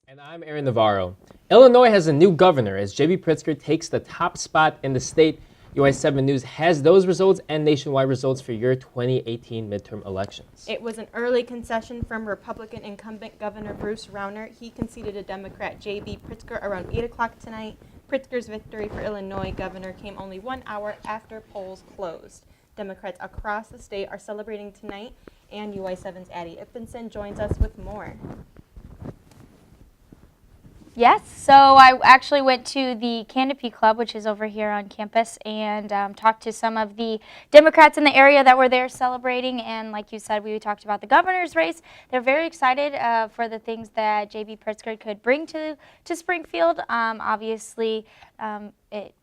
And I'm Aaron Navarro. Illinois has a new governor as J.B. Pritzker takes the top spot in the state. UI-7 News has those results and nationwide results for your 2018 midterm elections. It was an early concession from Republican incumbent Governor Bruce Rauner. He conceded to Democrat J.B. Pritzker around 8 o'clock tonight. Pritzker's victory for Illinois governor came only 1 hour after polls closed. Democrats across the state are celebrating tonight, and UI-7's Addie Ippenson joins us with more. Yes, so I actually went to the Canopy Club, which is over here on campus, and talked to some of the Democrats in the area that were there celebrating. And like you said, we talked about the governor's race. They're very excited for the things that J.B. Pritzker could bring to Springfield. Obviously, it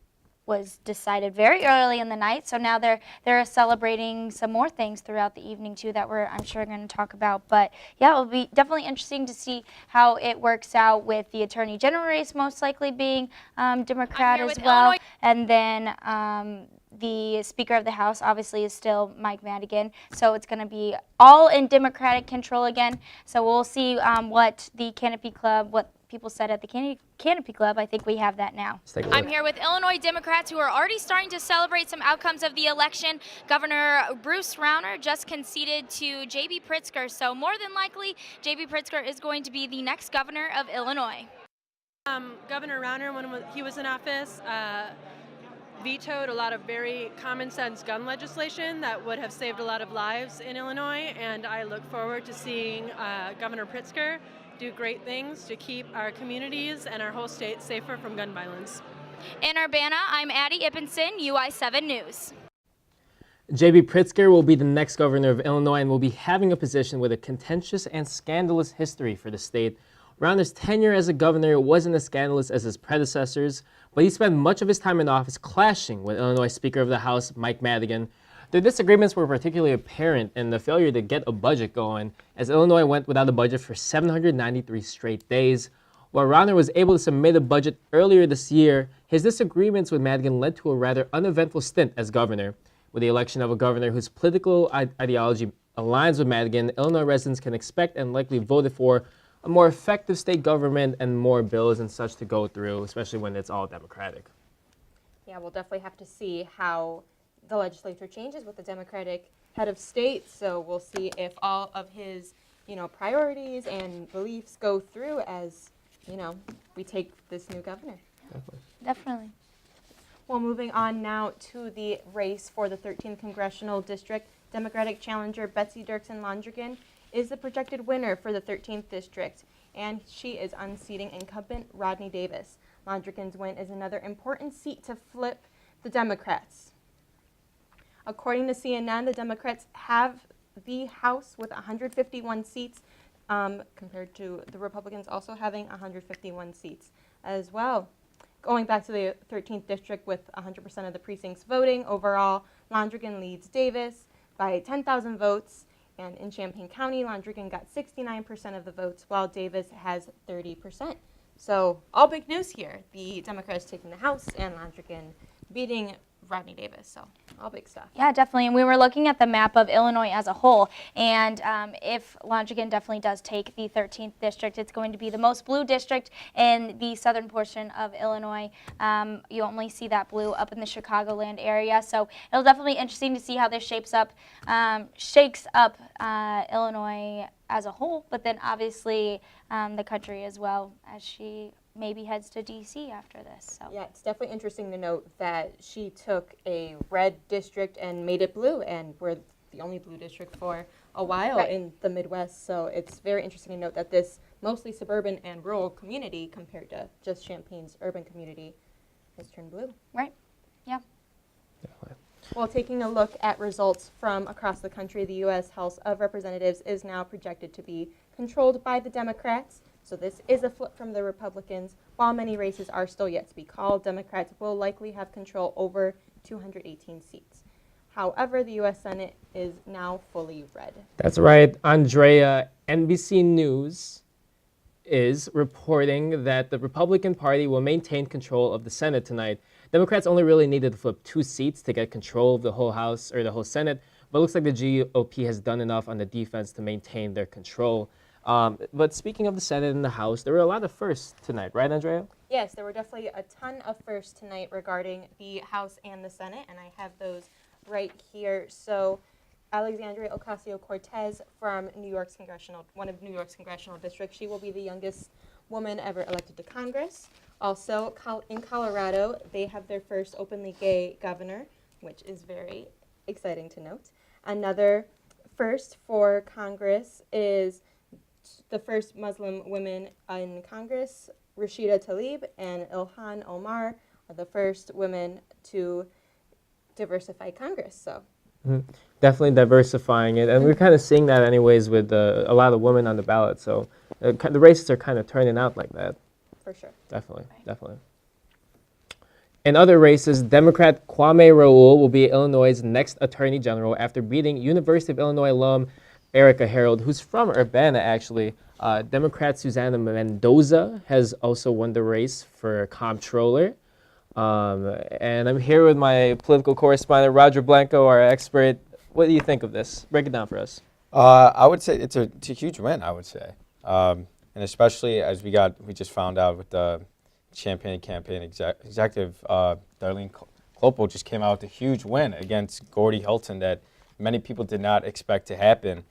was decided very early in the night, so now they're celebrating some more things throughout the evening too that I'm sure going to talk about. But yeah, it will be definitely interesting to see how it works out with the Attorney General race most likely being Democrat as well, Illinois. And then the Speaker of the House obviously is still Mike Madigan, so it's going to be all in Democratic control again. So we'll see what the Canopy Club, what people said at the Canopy Club. I think we have that now. I'm here with Illinois Democrats who are already starting to celebrate some outcomes of the election. Governor Bruce Rauner just conceded to J.B. Pritzker, so more than likely J.B. Pritzker is going to be the next governor of Illinois. Governor Rauner, when he was in office, vetoed a lot of very common sense gun legislation that would have saved a lot of lives in Illinois, and I look forward to seeing Governor Pritzker do great things to keep our communities and our whole state safer from gun violence. In Urbana, I'm Addie Ippenson, UI-7 News. J.B. Pritzker will be the next governor of Illinois and will be having a position with a contentious and scandalous history for the state. Rauner's tenure as a governor wasn't as scandalous as his predecessors, but he spent much of his time in office clashing with Illinois Speaker of the House Mike Madigan. The disagreements were particularly apparent in the failure to get a budget going, as Illinois went without a budget for 793 straight days. While Rauner was able to submit a budget earlier this year, his disagreements with Madigan led to a rather uneventful stint as governor. With the election of a governor whose political ideology aligns with Madigan, Illinois residents can expect and likely voted for a more effective state government and more bills and such to go through, especially when it's all Democratic. Yeah, we'll definitely have to see how the legislature changes with the Democratic head of state, so we'll see if all of his, priorities and beliefs go through as, we take this new governor. Definitely. Well, moving on now to the race for the 13th Congressional District, Democratic challenger Betsy Dirksen Londrigan is the projected winner for the 13th District, and she is unseating incumbent Rodney Davis. Londrigan's win is another important seat to flip the Democrats. According to CNN, the Democrats have the House with 151 seats, compared to the Republicans also having 151 seats as well. Going back to the 13th District with 100% of the precincts voting, overall, Londrigan leads Davis by 10,000 votes, and in Champaign County, Londrigan got 69% of the votes, while Davis has 30%. So all big news here. The Democrats taking the House and Londrigan beating Rodney Davis, so all big stuff. Yeah, definitely. And we were looking at the map of Illinois as a whole, and if Londrigan definitely does take the 13th district, it's going to be the most blue district in the southern portion of Illinois. You only see that blue up in the Chicagoland area, so it'll definitely be interesting to see how this shakes up Illinois as a whole, but then obviously the country as well, as she maybe heads to D.C. after this. So. Yeah, it's definitely interesting to note that she took a red district and made it blue, and we're the only blue district for a while in the Midwest. So it's very interesting to note that this mostly suburban and rural community, compared to just Champaign's urban community, has turned blue. Right. Yeah. Definitely. Well, taking a look at results from across the country, the U.S. House of Representatives is now projected to be controlled by the Democrats. So this is a flip from the Republicans. While many races are still yet to be called, Democrats will likely have control over 218 seats. However, the U.S. Senate is now fully red. That's right. Andrea, NBC News is reporting that the Republican Party will maintain control of the Senate tonight. Democrats only really needed to flip 2 seats to get control of the whole House or the whole Senate, but it looks like the GOP has done enough on the defense to maintain their control. But speaking of the Senate and the House, there were a lot of firsts tonight, right, Andrea? Yes, there were definitely a ton of firsts tonight regarding the House and the Senate, and I have those right here. So Alexandria Ocasio-Cortez from one of New York's congressional districts. She will be the youngest woman ever elected to Congress. Also, in Colorado, they have their first openly gay governor, which is very exciting to note. Another first for Congress is the first Muslim women in Congress. Rashida Tlaib and Ilhan Omar are the first women to diversify Congress. So Definitely diversifying it, and we're kind of seeing that anyways with a lot of women on the ballot. So the races are kind of turning out like that. for sure. Definitely, definitely. In other races, Democrat Kwame Raoul will be Illinois' next Attorney General after beating University of Illinois alum Erica Harold, who's from Urbana, actually. Democrat Susana Mendoza has also won the race for comptroller. And I'm here with my political correspondent, Roger Blanco, our expert. What do you think of this? Break it down for us. I would say it's a huge win, I would say. And especially as we just found out with the campaign executive, Darlene Clopel just came out with a huge win against Gordy Hilton that many people did not expect to happen.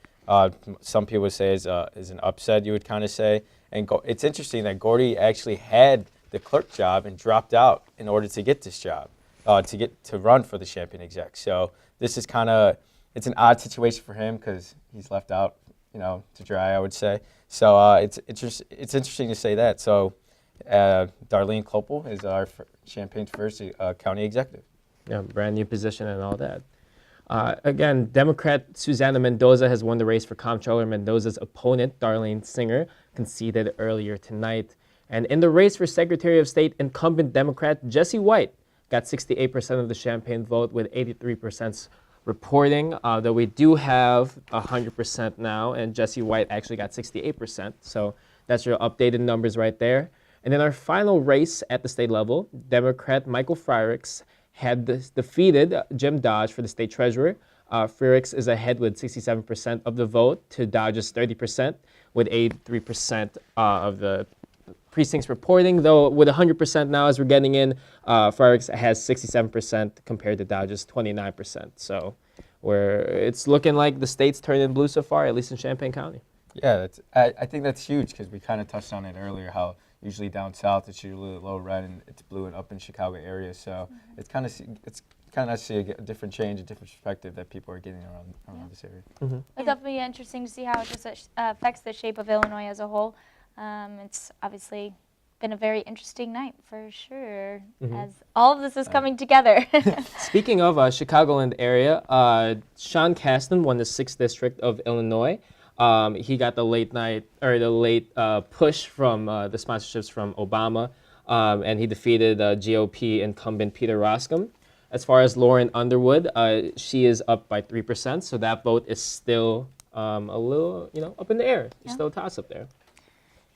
Some people would say is an upset, you would kind of say. And it's interesting that Gordy actually had the clerk job and dropped out in order to get this job, to run for the Champaign exec. So this is it's an odd situation for him because he's left out, to dry, I would say. So it's interesting to say that. So Darlene Clopel is our Champaign's first county executive. Yeah, brand new position and all that. Again, Democrat Susana Mendoza has won the race for comptroller. Mendoza's opponent, Darlene Singer, conceded earlier tonight. And in the race for Secretary of State, incumbent Democrat Jesse White got 68% of the Champaign vote with 83% reporting, though we do have 100% now, and Jesse White actually got 68%. So that's your updated numbers right there. And in our final race at the state level, Democrat Michael Friericks had defeated Jim Dodge for the state treasurer. Friericks is ahead with 67% of the vote to Dodge's 30%, with 83% of the precincts reporting, though with 100% now as we're getting in, Friericks has 67% compared to Dodge's 29%. So it's looking like the state's turning blue so far, at least in Champaign County. Yeah, I think that's huge because we kind of touched on it earlier, how usually down south it's usually low red and it's blue and up in Chicago area. So it's kind of nice to see a different change, a different perspective that people are getting around this area. It'll definitely be interesting to see how it just affects the shape of Illinois as a whole. It's obviously been a very interesting night for sure, as all of this is coming together. Speaking of Chicagoland area, Sean Casten won the 6th district of Illinois. He got the late push from the sponsorships from Obama, and he defeated GOP incumbent Peter Roscom. As far as Lauren Underwood, she is up by 3%, so that vote is still a little, up in the air. There's still a toss-up there.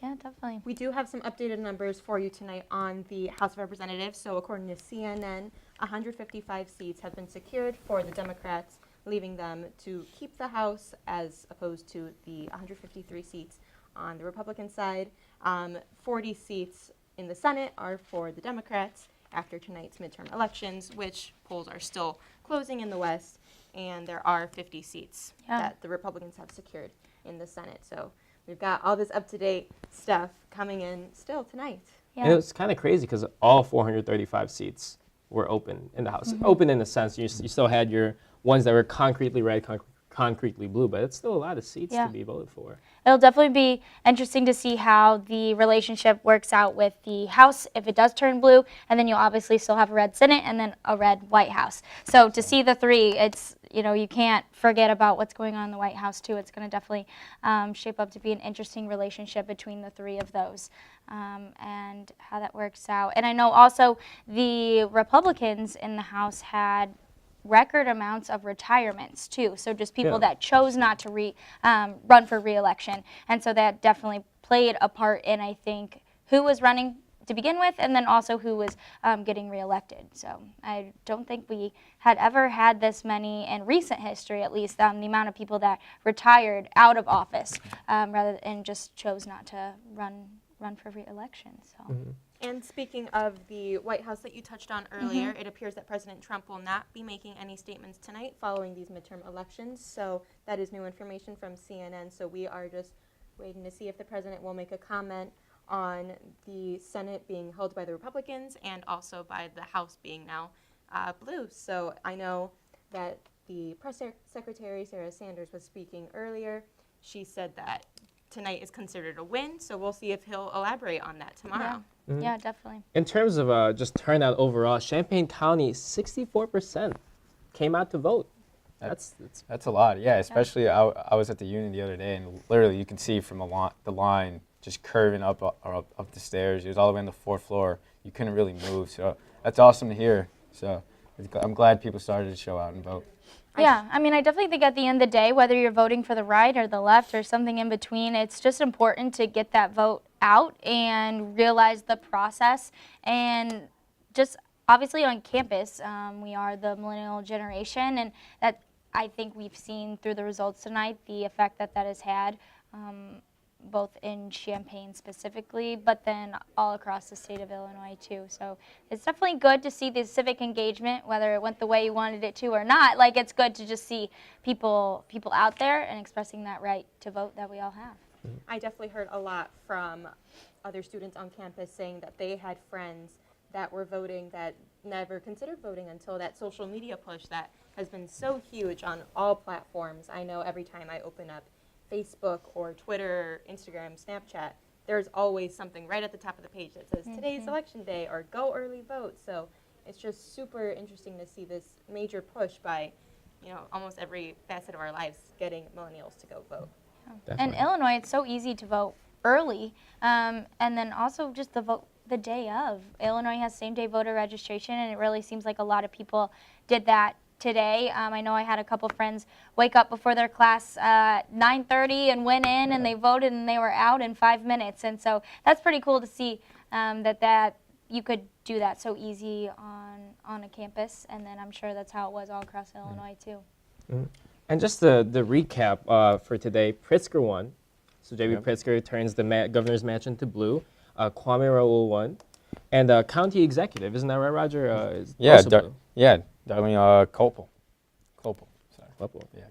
Yeah, definitely. We do have some updated numbers for you tonight on the House of Representatives. So according to CNN, 155 seats have been secured for the Democrats, leaving them to keep the House as opposed to the 153 seats on the Republican side. 40 seats in the Senate are for the Democrats after tonight's midterm elections, which polls are still closing in the West, and there are 50 seats that the Republicans have secured in the Senate. So we've got all this up-to-date stuff coming in still tonight. Yeah. And it was kind of crazy because all 435 seats were open in the House. Open in the sense you still had your ones that were concretely red, concretely blue, but it's still a lot of seats to be voted for. It'll definitely be interesting to see how the relationship works out with the House if it does turn blue, and then you'll obviously still have a red Senate and then a red White House. So to see the three, it's, you can't forget about what's going on in the White House too. It's going to definitely shape up to be an interesting relationship between the three of those, and how that works out. And I know also the Republicans in the House had record amounts of retirements too. So just people that chose not to run for re-election. And so that definitely played a part in, I think, who was running to begin with, and then also who was getting reelected. So I don't think we had ever had this many in recent history, at least, the amount of people that retired out of office rather than just chose not to run for re-election. So. And speaking of the White House that you touched on earlier, it appears that President Trump will not be making any statements tonight following these midterm elections. So that is new information from CNN. So we are just waiting to see if the president will make a comment on the Senate being held by the Republicans and also by the House being now blue. So I know that the press secretary, Sarah Sanders, was speaking earlier. She said that tonight is considered a win, so we'll see if he'll elaborate on that tomorrow. Yeah, definitely. In terms of just turnout overall, Champaign County, 64% came out to vote. That's That's a lot, yeah. Especially I was at the union the other day, and literally you can see from the line just curving up the stairs. It was all the way on the fourth floor. You couldn't really move, so that's awesome to hear. So I'm glad people started to show out and vote. Yeah, I mean, I definitely think at the end of the day, whether you're voting for the right or the left or something in between, it's just important to get that vote out and realize the process. And just obviously on campus, we are the millennial generation, and that I think we've seen through the results tonight the effect that has had, both in Champaign specifically, but then all across the state of Illinois too. So it's definitely good to see the civic engagement, whether it went the way you wanted it to or not. Like, it's good to just see people out there and expressing that right to vote that we all have. I definitely heard a lot from other students on campus saying that they had friends that were voting that never considered voting until that social media push that has been so huge on all platforms. I know every time I open up Facebook or Twitter, Instagram, Snapchat, there's always something right at the top of the page that says today's election day or go early vote. So it's just super interesting to see this major push by, almost every facet of our lives getting millennials to go vote. And Illinois, it's so easy to vote early, and then also just the vote the day of. Illinois has same-day voter registration, and it really seems like a lot of people did that today. I know I had a couple friends wake up before their class at 9:30 and went in and they voted and they were out in 5 minutes. And so that's pretty cool to see that you could do that so easy on a campus. And then I'm sure that's how it was all across Illinois too. And just the recap for today, Pritzker won. So J.B. Pritzker turns the governor's mansion to blue. Kwame Raoul won. And county executive, isn't that right, Roger? Is also blue. Darlene Copel. Sorry. Copel, yeah,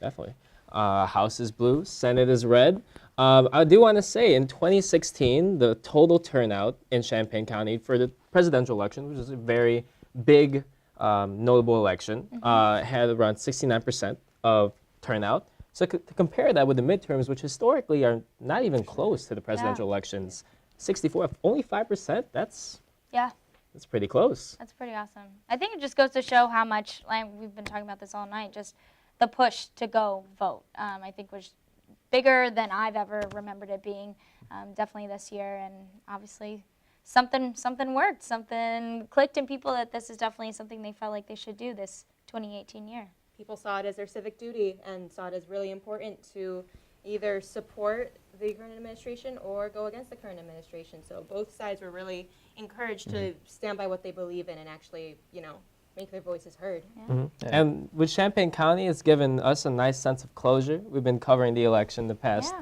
definitely. House is blue, Senate is red. I do want to say, in 2016, the total turnout in Champaign County for the presidential election, which is a very big, notable election, had around 69% of turnout. So to compare that with the midterms, which historically are not even close to the presidential elections, 64, only 5%, that's pretty close. That's pretty awesome. I think it just goes to show how much, like we've been talking about this all night, just the push to go vote, I think was bigger than I've ever remembered it being, definitely this year. And obviously something worked, something clicked in people that this is definitely something they felt like they should do this 2018 year. People saw it as their civic duty and saw it as really important to either support the current administration or go against the current administration. So both sides were really encouraged to stand by what they believe in and actually, make their voices heard. And with Champaign County, it's given us a nice sense of closure. We've been covering the election the past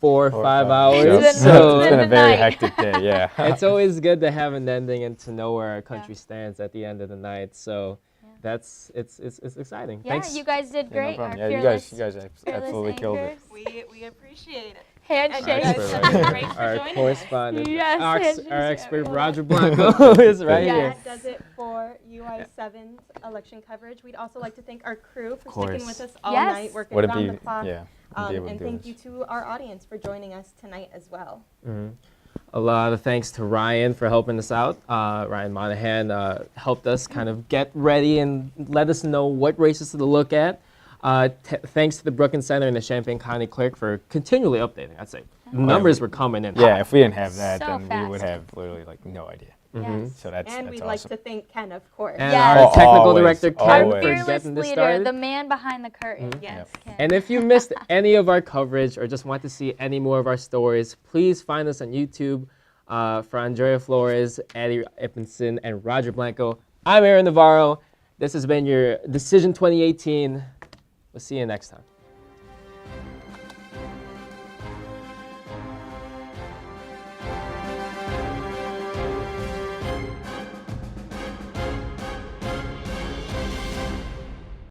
4 or 5 hours. It's So it's been a very hectic day, yeah. it's always good to have an ending and to know where our country stands at the end of the night. So it's exciting. Yeah, Thanks. you guys did great. No Our problem. You fearless- guys absolutely killed it. We appreciate it. Handshake. And you guys have been great for Our joining us. correspondent, Yes, our handshakes expert everyone. Roger Blanco is right here. That does it for UI-7's election coverage. We'd also like to thank our crew for sticking with us all Yes. night, working Would it around be, the clock. yeah. wouldn't be able to And do thank this. you to our audience for joining us tonight as well. A lot of thanks to Ryan for helping us out. Ryan Monahan helped us kind of get ready and let us know what races to look at. Thanks to the Brookings Center and the Champaign County Clerk for continually updating, I'd say. The numbers were coming in. Yeah, if we didn't have that, So then we would fast. have literally no idea. Yes. So that's And we'd awesome. like to thank Ken, of course. And Yes. our technical Always, director, Ken, Our always. for fearless getting this leader, started. the man behind the curtain. Yes. Ken. And if you missed any of our coverage or just want to see any more of our stories, please find us on YouTube. For Andrea Flores, Addie Epinson, and Roger Blanco, I'm Aaron Navarro. This has been your Decision 2018. We'll see you next time.